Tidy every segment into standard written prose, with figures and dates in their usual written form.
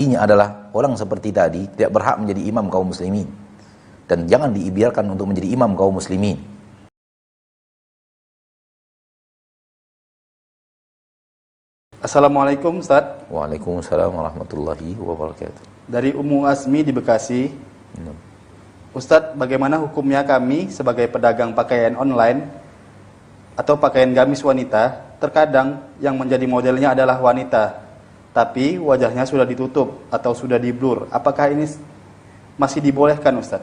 Ini adalah orang seperti tadi tidak berhak menjadi imam kaum muslimin, dan jangan dibiarkan untuk menjadi imam kaum muslimin. Assalamualaikum Ustaz. Waalaikumsalam warahmatullahi wabarakatuh. Dari Ummu Asmi di Bekasi. Ustaz, bagaimana hukumnya kami sebagai pedagang pakaian online atau pakaian gamis wanita? Terkadang yang menjadi modelnya adalah wanita, tapi wajahnya sudah ditutup atau sudah di-blur. Apakah ini masih dibolehkan, Ustaz?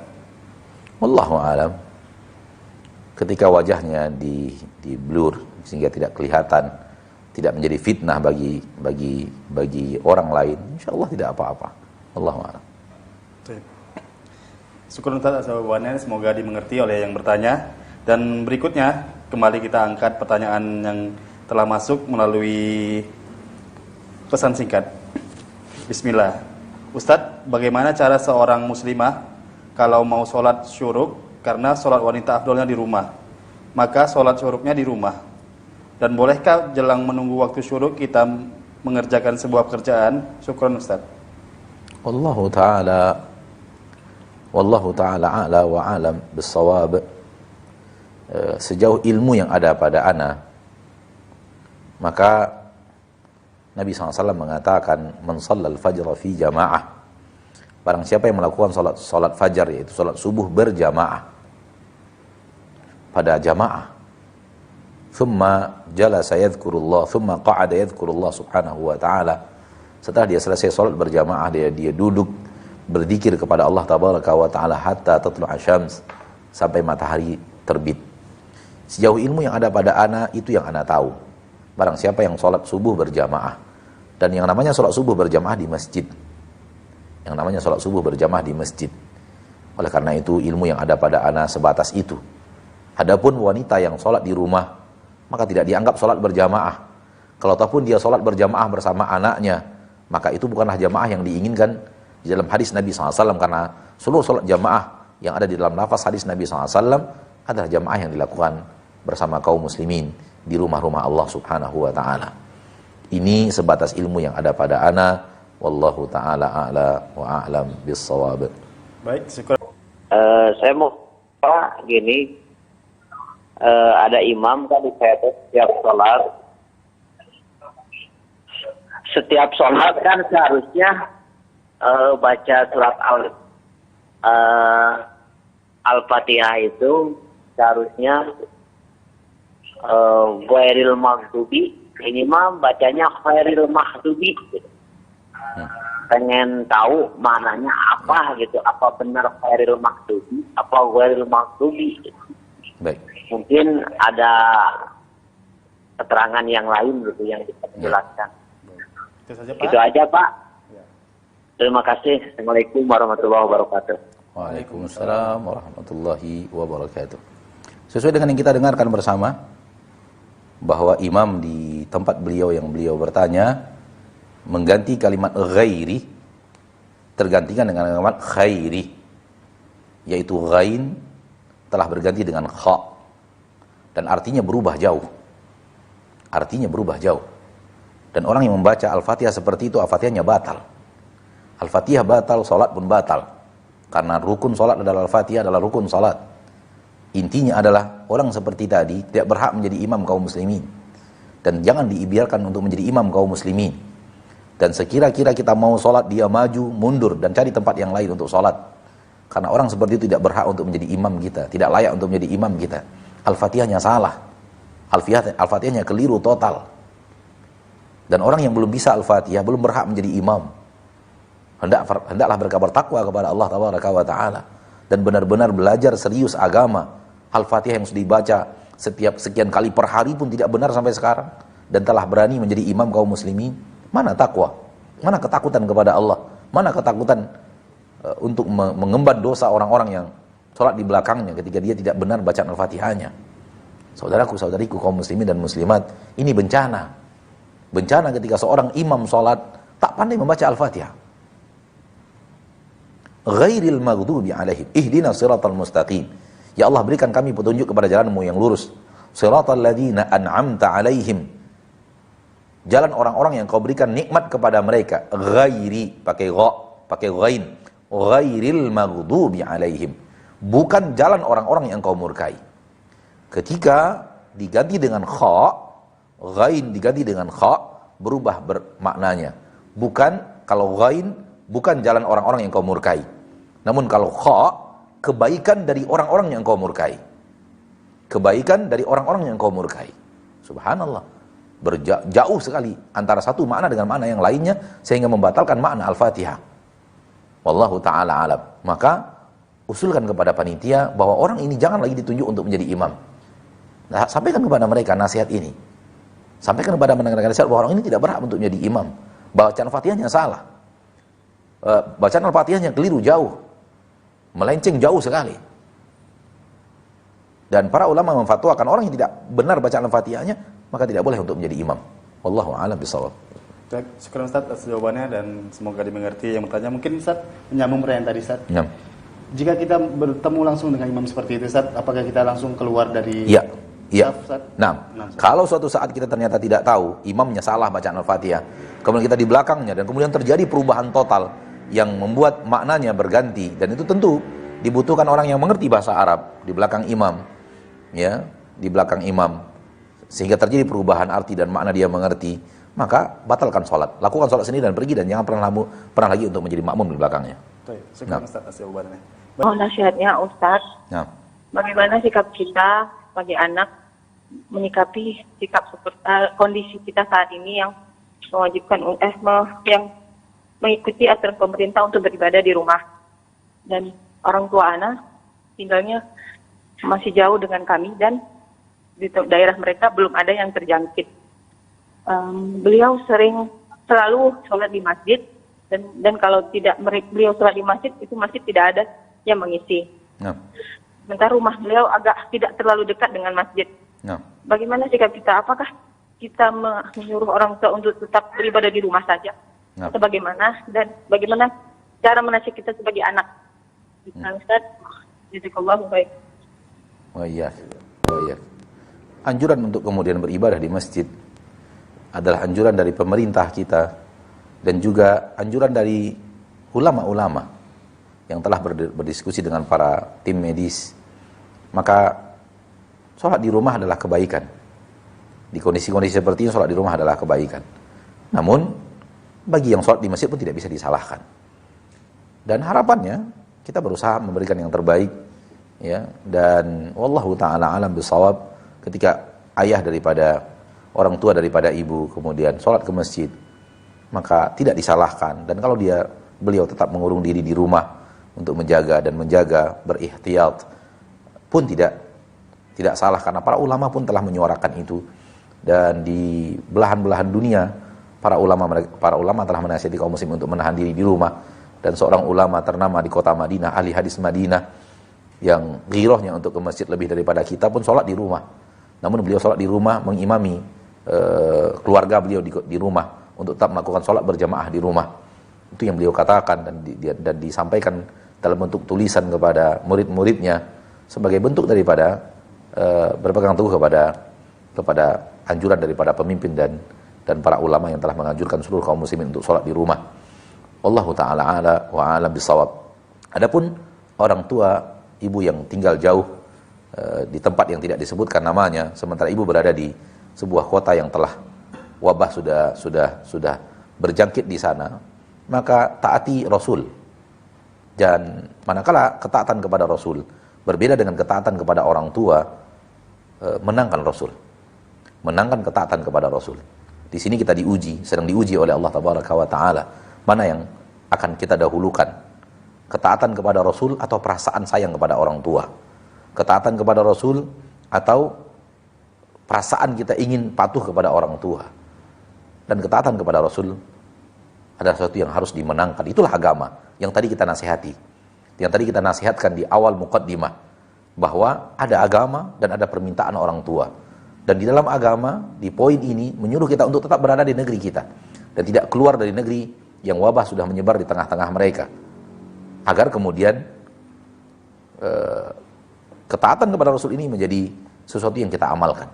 Wallahu a'lam. Ketika wajahnya di-blur sehingga tidak kelihatan, tidak menjadi fitnah bagi orang lain, insyaallah tidak apa-apa. Wallahu a'lam. Syukur Ustaz atas jawabannya, semoga dimengerti oleh yang bertanya. Dan berikutnya kembali kita angkat pertanyaan yang telah masuk melalui pesan singkat. Bismillah. Ustadz, bagaimana cara seorang muslimah kalau mau sholat syuruk, karena sholat wanita afdolnya di rumah, maka sholat syuruknya di rumah? Dan bolehkah jelang menunggu waktu syuruk kita mengerjakan sebuah pekerjaan? Syukron Ustadz. Wallahu ta'ala a'la wa a'lam bis-shawab. Sejauh ilmu yang ada pada ana, maka Nabi SAW mengatakan, man shallal fajra fi jamaah, barang siapa yang melakukan salat fajar, yaitu salat subuh berjamaah, pada jamaah, thumma jalasa yadhkurullah, thumma qa'ada yadhkurullah subhanahu wa ta'ala, setelah dia selesai salat berjamaah, dia duduk berzikir kepada Allah tabaraka wa ta'ala hatta tatlu'a syams, sampai matahari terbit. Sejauh ilmu yang ada pada ana, itu yang ana tahu. Barang siapa yang sholat subuh berjamaah, dan yang namanya sholat subuh berjamaah di masjid, yang namanya sholat subuh berjamaah di masjid. Oleh karena itu ilmu yang ada pada ana sebatas itu. Adapun wanita yang sholat di rumah, maka tidak dianggap sholat berjamaah. Kalau ataupun dia sholat berjamaah bersama anaknya, maka itu bukanlah jamaah yang diinginkan di dalam hadis Nabi SAW, karena seluruh sholat jamaah yang ada di dalam lafaz hadis Nabi SAW adalah jamaah yang dilakukan bersama kaum muslimin di rumah-rumah Allah subhanahu wa ta'ala. Ini sebatas ilmu yang ada pada ana. Wallahu ta'ala a'la wa a'lam bis-shawab. Baik, syukur. Saya mau Pak gini, ada imam kan di saya setiap sholat kan seharusnya baca surat Al-Fatihah itu seharusnya ghairil maghdubi, ini mah bacanya ghairil maghdubi gitu. Pengen tahu maknanya apa gitu, apa benar ghairil maghdubi, apa ghairil maghdubi gitu. Baik. Mungkin ada keterangan yang lain gitu yang bisa menjelaskan. Itu saja, Pak. Itu aja, Pak. Terima kasih. Assalamualaikum warahmatullahi wabarakatuh. Waalaikumsalam warahmatullahi wabarakatuh. Sesuai dengan yang kita dengarkan bersama, bahwa imam di tempat beliau yang beliau bertanya mengganti kalimat ghairi, tergantikan dengan kalimat khairi, yaitu ghain telah berganti dengan kha, dan artinya berubah jauh. Artinya berubah jauh. Dan orang yang membaca Al-Fatihah seperti itu, Al-Fatihahnya batal. Al-Fatihah batal, salat pun batal. Karena rukun salat adalah Al-Fatihah, adalah rukun salat. Intinya adalah orang seperti tadi tidak berhak menjadi imam kaum muslimin, dan jangan dibiarkan untuk menjadi imam kaum muslimin. Dan sekira-kira kita mau sholat, dia maju, mundur, dan cari tempat yang lain untuk sholat. Karena orang seperti itu tidak berhak untuk menjadi imam kita, tidak layak untuk menjadi imam kita. Al-Fatihahnya salah, Al-Fatihahnya keliru total. Dan orang yang belum bisa Al-Fatihah belum berhak menjadi imam. Hendaklah berkabar takwa kepada Allah tabaraka wa ta'ala, dan benar-benar belajar serius agama. Al-Fatihah yang sudah dibaca setiap sekian kali per hari pun tidak benar sampai sekarang, dan telah berani menjadi imam kaum muslimin. Mana takwa? Mana ketakutan kepada Allah? Mana ketakutan untuk mengemban dosa orang-orang yang sholat di belakangnya ketika dia tidak benar bacaan Al-Fatihahnya? Saudaraku, saudariku kaum muslimin dan muslimat, ini bencana. Bencana ketika seorang imam sholat tak pandai membaca Al-Fatihah. Ghairil maghdubi alaihim ihdinas siratal mustaqim. Ya Allah, berikan kami petunjuk kepada jalan-Mu yang lurus. Siratal ladzina an'amta alaihim. jalan orang-orang yang kau berikan nikmat kepada mereka. Ghairi, pakai gha, pakai ghain. Ghairil maghdubi alaihim. Bukan jalan orang-orang yang kau murkai. Ketika diganti dengan kha, ghain diganti dengan kha, berubah maknanya. Bukan, kalau ghain, bukan jalan orang-orang yang kau murkai. Namun kalau kha, kebaikan dari orang-orang yang kau murkai. Kebaikan dari orang-orang yang kau murkai. Subhanallah. Jauh sekali antara satu makna dengan makna yang lainnya, sehingga membatalkan makna Al-Fatihah. Wallahu ta'ala alam. Maka usulkan kepada panitia bahwa orang ini jangan lagi ditunjuk untuk menjadi imam. Nah, sampaikan kepada mereka nasihat ini. Sampaikan kepada mereka nasihat bahwa orang ini tidak berhak untuk menjadi imam. Bacaan Al-Fatihahnya salah. Bacaan Al-Fatihahnya keliru jauh. Melenceng jauh sekali. Dan para ulama memfatwakan orang yang tidak benar bacaan Al-Fatihahnya, maka tidak boleh untuk menjadi imam. Wallahu a'lam bishawab. Baik, syukur Ustaz atas jawabannya dan semoga dimengerti yang bertanya. Mungkin Ustaz menyambung pertanyaan tadi Ustaz. Ya. Jika kita bertemu langsung dengan imam seperti itu Ustaz, apakah kita langsung keluar dari Iya. Iya. Ustaz? Nah, kalau suatu saat kita ternyata tidak tahu imamnya salah bacaan Al-Fatihah, kemudian kita di belakangnya dan kemudian terjadi perubahan total yang membuat maknanya berganti, dan itu tentu dibutuhkan orang yang mengerti bahasa Arab di belakang imam, ya, di belakang imam, sehingga terjadi perubahan arti dan makna dia mengerti, maka batalkan sholat, lakukan sholat sendiri dan pergi, dan jangan pernah lagi untuk menjadi makmum di belakangnya. Syukur Ustaz atas jawabannya. Oh, nasihatnya Ustaz, Nah, bagaimana sikap kita sebagai anak menyikapi sikap kondisi kita saat ini yang mewajibkan yang mengikuti aturan pemerintah untuk beribadah di rumah, dan orang tua anak tinggalnya masih jauh dengan kami dan di daerah mereka belum ada yang terjangkit. Beliau selalu sholat di masjid, dan kalau tidak beliau sholat di masjid, itu masjid tidak ada yang mengisi. nah, Sementara rumah beliau agak tidak terlalu dekat dengan masjid. nah. Bagaimana sikap kita? Apakah kita menyuruh orang tua untuk tetap beribadah di rumah saja? Nah. Atau bagaimana? Dan bagaimana cara menasihati kita sebagai anak? Ustaz, jazakallahu baik. Oh iya. Anjuran untuk kemudian beribadah di masjid adalah anjuran dari pemerintah kita, dan juga anjuran dari ulama-ulama yang telah berdiskusi dengan para tim medis. Maka sholat di rumah adalah kebaikan. Di kondisi-kondisi seperti ini, sholat di rumah adalah kebaikan. Namun, bagi yang sholat di masjid pun tidak bisa disalahkan. Dan harapannya, kita berusaha memberikan yang terbaik, ya. Dan wallahu ta'ala alam bisawab, ketika ayah daripada orang tua daripada ibu kemudian sholat ke masjid, maka tidak disalahkan. Dan kalau beliau tetap mengurung diri di rumah untuk menjaga berihtiyat, pun tidak salah, karena para ulama pun telah menyuarakan itu. Dan di belahan-belahan dunia para ulama telah menasihati kaum muslim untuk menahan diri di rumah. Dan seorang ulama ternama di kota Madinah, ahli hadis Madinah, yang ghirahnya untuk ke masjid lebih daripada kita, pun sholat di rumah. Namun beliau sholat di rumah mengimami keluarga beliau di rumah untuk tetap melakukan sholat berjamaah di rumah. Itu yang beliau katakan, dan disampaikan dalam bentuk tulisan kepada murid-muridnya sebagai bentuk daripada berpegang teguh kepada anjuran daripada pemimpin dan para ulama yang telah menganjurkan seluruh kaum muslimin untuk sholat di rumah. Wallahu ta'ala ala wa alam bisawab. Adapun orang tua ibu yang tinggal jauh di tempat yang tidak disebutkan namanya, sementara ibu berada di sebuah kota yang telah wabah sudah berjangkit di sana, maka taati Rasul. Dan manakala ketaatan kepada Rasul berbeda dengan ketaatan kepada orang tua, menangkan Rasul, menangkan ketaatan kepada Rasul. Di sini kita sedang diuji oleh Allah Tabaraka wa Ta'ala, mana yang akan kita dahulukan, ketaatan kepada Rasul atau perasaan sayang kepada orang tua, ketaatan kepada Rasul atau perasaan kita ingin patuh kepada orang tua. Dan ketaatan kepada Rasul adalah sesuatu yang harus dimenangkan. Itulah agama yang tadi kita nasihati, yang tadi kita nasihatkan di awal muqaddimah, bahwa ada agama dan ada permintaan orang tua. Dan di dalam agama, di poin ini menyuruh kita untuk tetap berada di negeri kita dan tidak keluar dari negeri yang wabah sudah menyebar di tengah-tengah mereka, agar kemudian ketaatan kepada Rasul ini menjadi sesuatu yang kita amalkan.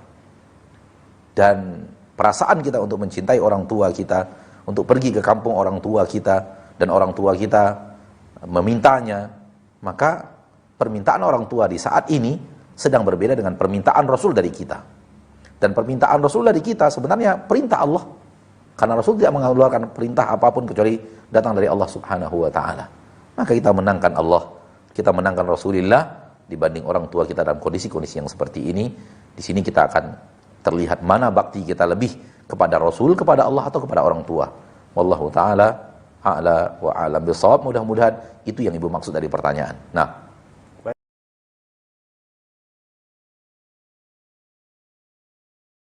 Dan perasaan kita untuk mencintai orang tua kita, untuk pergi ke kampung orang tua kita, dan orang tua kita memintanya, maka permintaan orang tua di saat ini sedang berbeda dengan permintaan Rasul dari kita. Dan permintaan Rasul dari kita sebenarnya perintah Allah. Karena Rasul tidak mengeluarkan perintah apapun kecuali datang dari Allah Subhanahu wa ta'ala. Maka kita menangkan Allah, kita menangkan Rasulullah dibanding orang tua kita dalam kondisi-kondisi yang seperti ini. Di sini kita akan terlihat mana bakti kita lebih kepada Rasul, kepada Allah, atau kepada orang tua. Wallahu ta'ala a'la wa a'lam bishawab. Mudah-mudahan itu yang Ibu maksud dari pertanyaan. Nah,